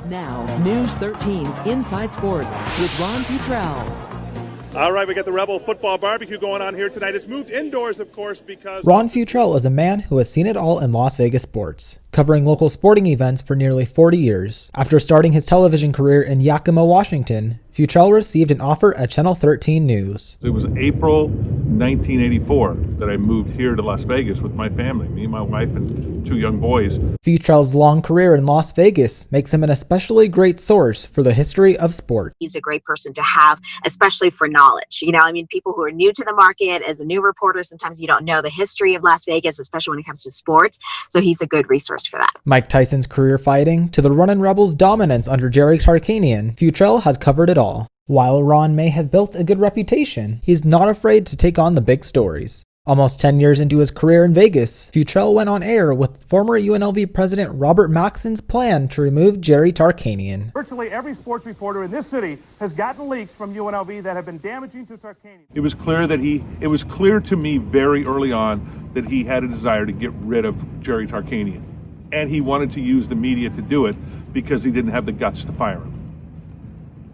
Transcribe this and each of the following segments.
Now, News 13's Inside Sports with Ron Futrell. All right, we got the Rebel Football Barbecue going on here tonight. It's moved indoors, of course, because... Ron Futrell is a man who has seen it all in Las Vegas sports, covering local sporting events for nearly 40 years. After starting his television career in Yakima, Washington, Futrell received an offer at Channel 13 News. It was April 1984 that I moved here to Las Vegas with my family, me, my wife, and 2 young boys. Futrell's long career in Las Vegas makes him an especially great source for the history of sport. He's a great person to have, especially for knowledge. People who are new to the market, as a new reporter, sometimes you don't know the history of Las Vegas, especially when it comes to sports. So he's a good resource for that. Mike Tyson's career fighting to the Runnin' Rebels' dominance under Jerry Tarkanian, Futrell has covered it all. While Ron may have built a good reputation, he's not afraid to take on the big stories. Almost 10 years into his career in Vegas, Futrell went on air with former UNLV president Robert Maxon's plan to remove Jerry Tarkanian. Virtually every sports reporter in this city has gotten leaks from UNLV that have been damaging to Tarkanian. It was clear to me very early on that he had a desire to get rid of Jerry Tarkanian. And he wanted to use the media to do it because he didn't have the guts to fire him.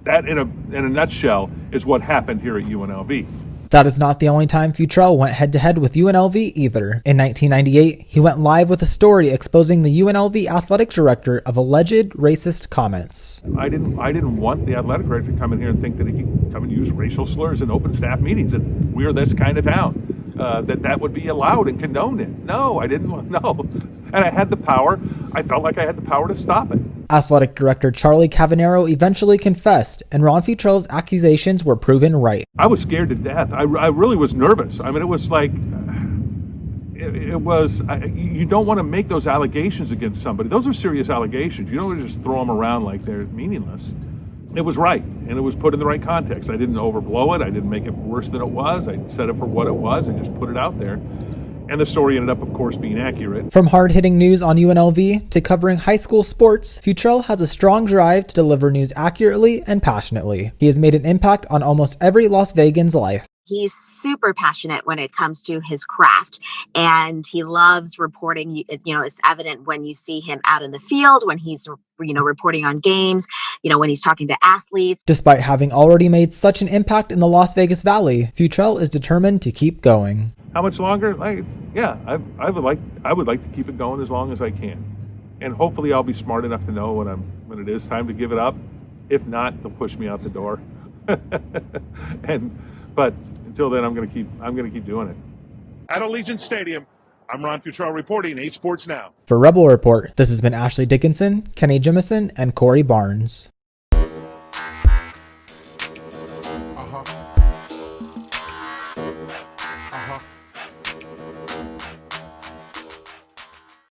That, in a nutshell, is what happened here at UNLV. That is not the only time Futrell went head-to-head with UNLV either. In 1998, he went live with a story exposing the UNLV athletic director of alleged racist comments. I didn't want the athletic director to come in here and think that he could come and use racial slurs in open staff meetings, that we're this kind of town, that would be allowed and condoned it. No, I didn't want, no. And I had the power. I felt like I had the power to stop it. Athletic director Charlie Cavanero eventually confessed, and Ron Futrell's accusations were proven right. I was scared to death. I really was nervous. I mean, it was like, you don't want to make those allegations against somebody. Those are serious allegations. You don't want to just throw them around like they're meaningless. It was right, and it was put in the right context. I didn't overblow it. I didn't make it worse than it was. I said it for what it was and just put it out there. And the story ended up, of course, being accurate. From hard-hitting news on UNLV to covering high school sports, Futrell has a strong drive to deliver news accurately and passionately. He has made an impact on almost every Las Vegan's life. He's super passionate when it comes to his craft, and he loves reporting. It's evident when you see him out in the field, when he's, reporting on games, when he's talking to athletes. Despite having already made such an impact in the Las Vegas Valley, Futrell is determined to keep going. How much longer? I would like to keep it going as long as I can, and hopefully I'll be smart enough to know when it is time to give it up. If not, they'll push me out the door. But until then, I'm gonna keep doing it. At Allegiant Stadium, I'm Ron Futrell reporting 8 Sports Now. For Rebel Report, this has been Ashley Dickinson, Kenny Jemison, and Corey Barnes. Uh-huh.